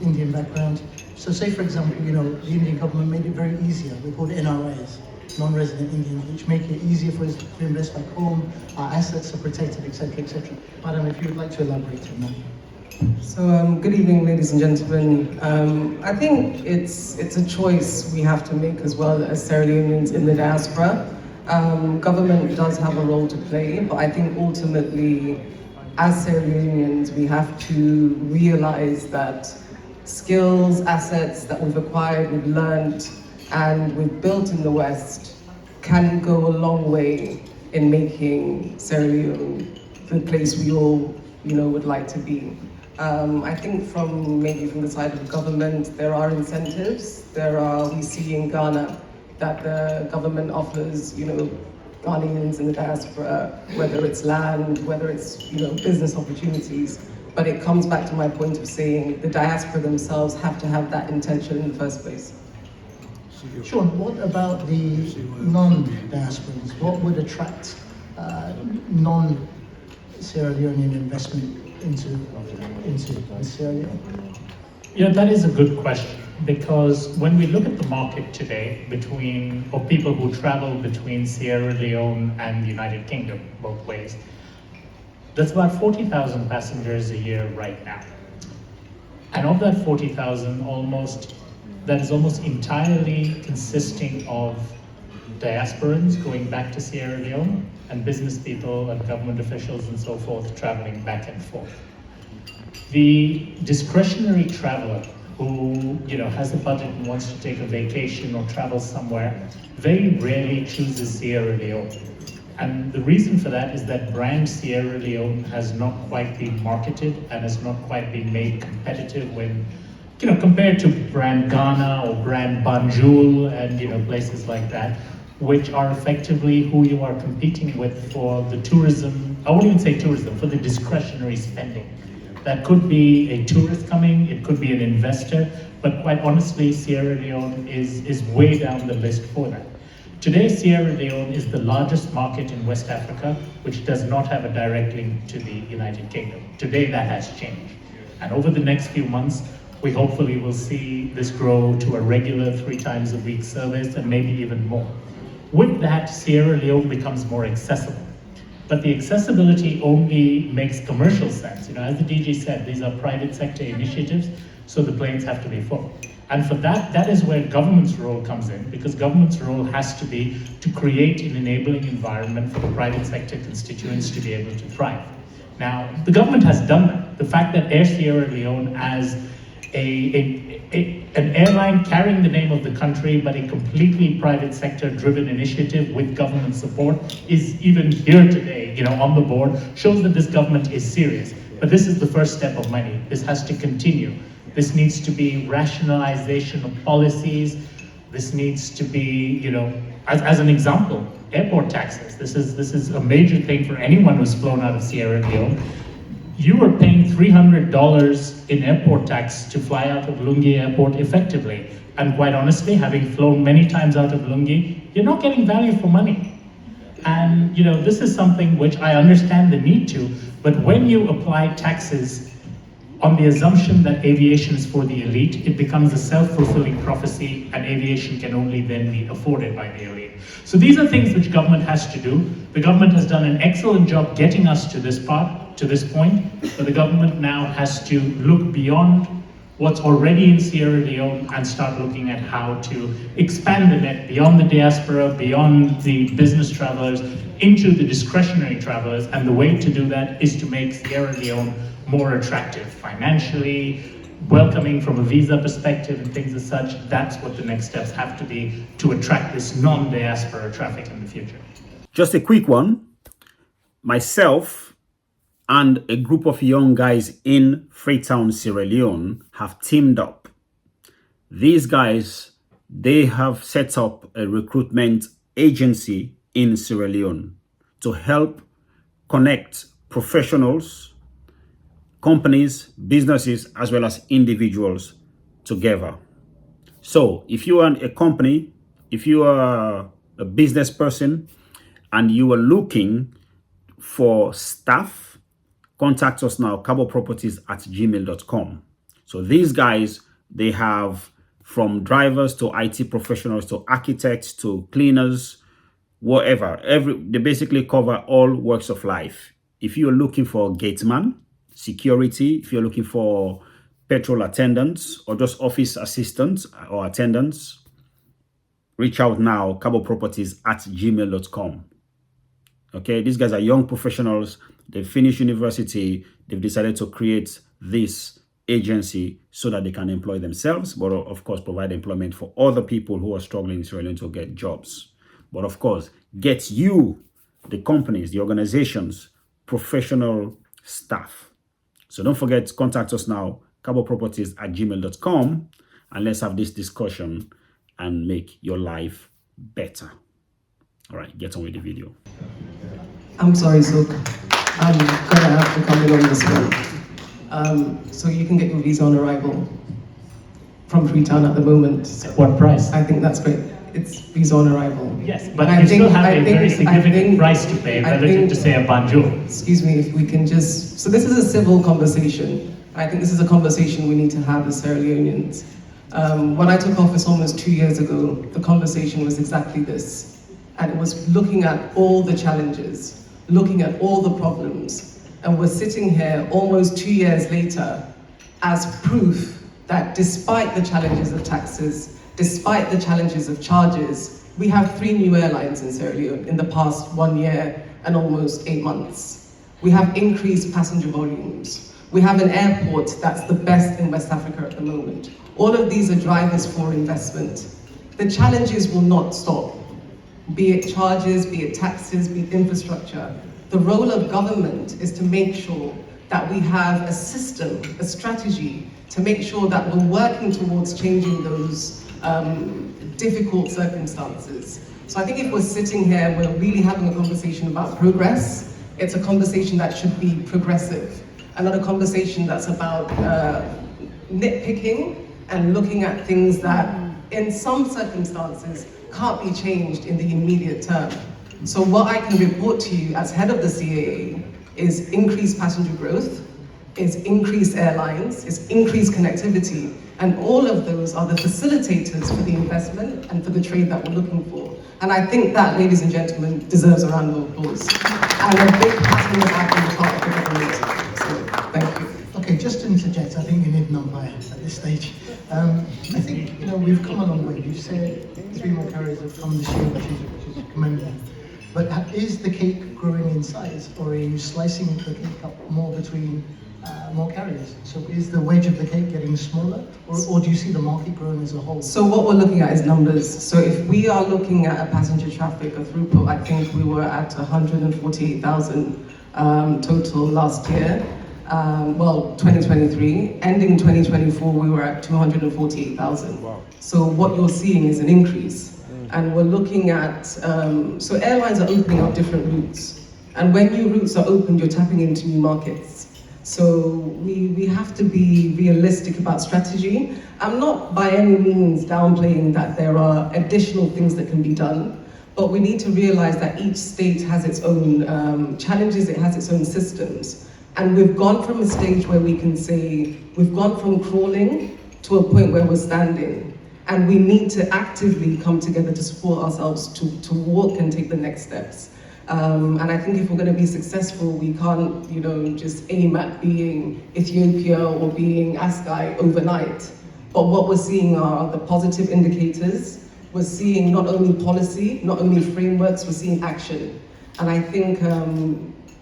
Indian background. So say, for example, the Indian government made it very easier. We call it NRIs, non-resident Indians, which make it easier for us to invest back home. Our assets are protected, etc., etc. Madam, if you would like to elaborate on that. So good evening, ladies and gentlemen. I think it's a choice we have to make as well as Sierra Leoneans in the diaspora. Government does have a role to play, but I think ultimately, as Sierra Leoneans, we have to realize that skills, assets that we've acquired, we've learned, and we've built in the West can go a long way in making Sierra Leone the place we all, would like to be. I think from the side of the government, there are incentives. We see in Ghana that the government offers, Ghanaians in the diaspora, whether it's land, whether it's, business opportunities. But it comes back to my point of saying the diaspora themselves have to have that intention in the first place. Sean, what about the non-diasporans? What would attract non-Sierra Leonean investment into Sierra Leone? That is a good question, because when we look at the market today of people who travel between Sierra Leone and the United Kingdom, both ways, that's about 40,000 passengers a year right now. And of that 40,000, that is almost entirely consisting of diasporans going back to Sierra Leone and business people and government officials and so forth traveling back and forth. The discretionary traveler who has a budget and wants to take a vacation or travel somewhere very rarely chooses Sierra Leone. And the reason for that is that brand Sierra Leone has not quite been marketed and has not quite been made competitive when, compared to brand Ghana or brand Banjul and places like that, which are effectively who you are competing with for the tourism, I won't even say tourism, for the discretionary spending. That could be a tourist coming, it could be an investor, but quite honestly, Sierra Leone is way down the list for that. Today, Sierra Leone is the largest market in West Africa, which does not have a direct link to the United Kingdom. Today, that has changed. And over the next few months, we hopefully will see this grow to a regular 3 times a week service and maybe even more. With that, Sierra Leone becomes more accessible. But the accessibility only makes commercial sense. As the DG said, these are private sector initiatives, so the planes have to be full. And for that is where government's role comes in, because government's role has to be to create an enabling environment for the private sector constituents to be able to thrive. Now, the government has done that. The fact that Air Sierra Leone, as an airline carrying the name of the country, but a completely private sector driven initiative with government support, is even here today, on the board, shows that this government is serious. But this is the first step of many. This has to continue. This needs to be rationalization of policies. This needs to be, as an example, airport taxes. This is a major thing for anyone who's flown out of Sierra Leone. You are paying $300 in airport tax to fly out of Lungi Airport effectively. And quite honestly, having flown many times out of Lungi, you're not getting value for money. And this is something which I understand the need to, but when you apply taxes on the assumption that aviation is for the elite, it becomes a self-fulfilling prophecy, and aviation can only then be afforded by the elite. So these are things which government has to do. The government has done an excellent job getting us to this point, but the government now has to look beyond what's already in Sierra Leone and start looking at how to expand the net beyond the diaspora, beyond the business travelers, into the discretionary travelers. And the way to do that is to make Sierra Leone more attractive financially, welcoming from a visa perspective and things as such. That's what the next steps have to be to attract this non-diaspora traffic in the future. Just a quick one. Myself and a group of young guys in Freetown, Sierra Leone have teamed up. These guys, they have set up a recruitment agency in Sierra Leone to help connect professionals, companies, businesses, as well as individuals together. So if you are a company, if you are a business person and you are looking for staff, contact us now, carboproperties@gmail.com. So these guys, they have from drivers to IT professionals to architects to cleaners, whatever. They basically cover all walks of life. If you're looking for gateman, security, if you're looking for petrol attendants or just office assistants or attendants, reach out now, caboproperties@gmail.com. Okay, these guys are young professionals. They finished university. They've decided to create this agency so that they can employ themselves, but of course provide employment for other people who are struggling in Sierra Leone to get jobs. But of course, get you, the companies, the organizations, professional staff. So don't forget to contact us now, caboproperties@gmail.com, and let's have this discussion and make your life better. All right, get on with the video. I'm sorry, Sook. I'm gonna have to come in on this one. So you can get your visa on arrival from Freetown at the moment. At what price? I think that's great. It's visa on arrival. Yes, but you still have a very significant price to pay relative to, say, a banjo. Excuse me, if we can just... So this is a civil conversation. I think this is a conversation we need to have as Sierra Leoneans. When I took office almost 2 years ago, the conversation was exactly this. And it was looking at all the challenges, looking at all the problems. And we're sitting here almost 2 years later as proof that despite the challenges of taxes, despite the challenges of charges, we have 3 new airlines in Sierra Leone in the past 1 year and almost 8 months. We have increased passenger volumes. We have an airport that's the best in West Africa at the moment. All of these are drivers for investment. The challenges will not stop, be it charges, be it taxes, be it infrastructure. The role of government is to make sure that we have a system, a strategy, to make sure that we're working towards changing those difficult circumstances. So I think if we're sitting here, we're really having a conversation about progress. It's a conversation that should be progressive, and not a conversation that's about nitpicking and looking at things that in some circumstances can't be changed in the immediate term. So what I can report to you as head of the CAA is increased passenger growth, is increased airlines, is increased connectivity, and all of those are the facilitators for the investment and for the trade that we're looking for. And I think that, ladies and gentlemen, deserves a round of applause. And a big pat on the back on the part of the government. So, thank you. Okay, just to interject, I think you need an umpire at this stage. I think, we've come a long way. You said 3 more carriers have come this year, which is commendable. But is the cake growing in size, or are you slicing the cake up more between more carriers? So is the wedge of the cake getting smaller, or do you see the market growing as a whole? So what we're looking at is numbers. So if we are looking at a passenger traffic, a throughput, I think we were at 148,000 total last year. 2023. Ending 2024, we were at 248,000. Wow. So what you're seeing is an increase. And we're looking at, so airlines are opening up different routes. And when new routes are opened, you're tapping into new markets. So we have to be realistic about strategy. I'm not by any means downplaying that there are additional things that can be done, but we need to realize that each state has its own challenges, it has its own systems. And we've gone from a stage where we can say, we've gone from crawling to a point where we're standing. And we need to actively come together to support ourselves to walk and take the next steps. And I think if we're going to be successful, we can't, just aim at being Ethiopia or being Askai overnight. But what we're seeing are the positive indicators. We're seeing not only policy, not only frameworks, we're seeing action. And I think,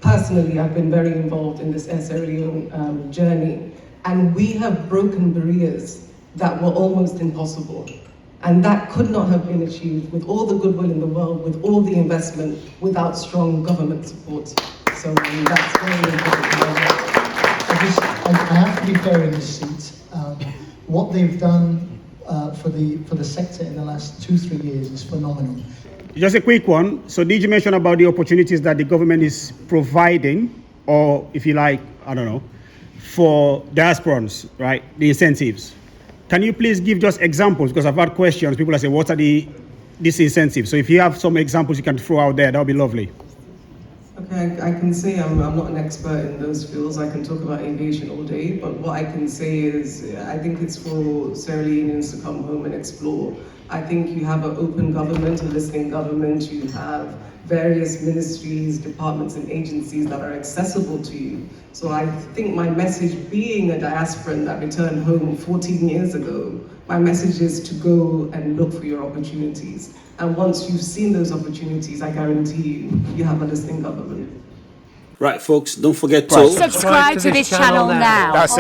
personally, I've been very involved in this Air Sierra Leone journey. And we have broken barriers that were almost impossible. And that could not have been achieved with all the goodwill in the world, with all the investment, without strong government support. So that's very important. I have to be fair in this seat. What they've done for the sector in the last 2-3 years is phenomenal. Just a quick one. So did you mention about the opportunities that the government is providing, or if you like, I don't know, for diasporans, right? The incentives. Can you please give just examples? Because I've had questions. People are saying, what are these incentives? So if you have some examples you can throw out there, that would be lovely. Okay, I can say I'm not an expert in those fields. I can talk about aviation all day, but what I can say is I think it's for Sierra Leoneans to come home and explore. I think you have an open government, a listening government. You have various ministries, departments, and agencies that are accessible to you. So I think my message, being a diasporan that returned home 14 years ago, my message is to go and look for your opportunities. And once you've seen those opportunities, I guarantee you, you have a listening government. Right, folks, don't forget to Subscribe to this channel now.